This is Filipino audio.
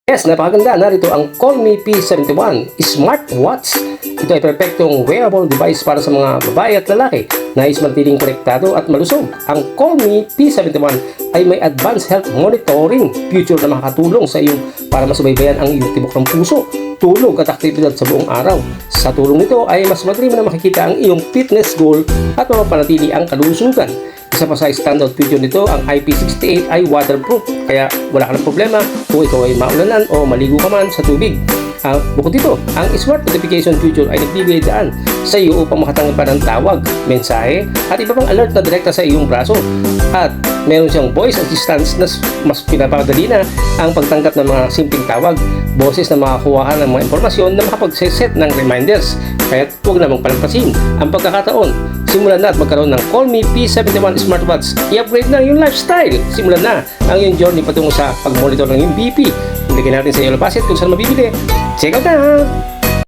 Yes, napakaganda. Narito ang Call Me P71 Smartwatch. Ito ay perfectong wearable device para sa mga babae at lalaki na is manatiling konektado at malusog. Ang Call Me P71 ay may advanced health monitoring feature na makakatulong sa iyo para masubaybayan ang iyong tibok ng puso, tulog at aktibidad sa buong araw. Sa tulong nito ay mas madali mo na makikita ang iyong fitness goal at mapapanatili ang kalusugan. Isa pa sa standout feature nito, ang IP68 ay waterproof, kaya wala ka ng problema kung ikaw ay maulanan o maligo ka man sa tubig. Bukod dito, ang smart notification feature ay nagbibigay daan sa iyo upang makatanggap pa ng tawag, mensahe at iba pang alert na direkta sa iyong braso. At meron siyang voice assistance na mas pinapadali na ang pagtanggap ng mga simpleng tawag, boses na makakuha ng mga impormasyon na makapag-set ng reminders. Kaya huwag namang palampasin ang pagkakataon. Simulan na at magkaroon ng Call Me P71 Smartwatch. I-upgrade na yung lifestyle. Simulan na ang iyong journey patungo sa pag-monitor ng iyong BP. Ilagay natin sa iyong lapasit kung saan mabibili. Check out na!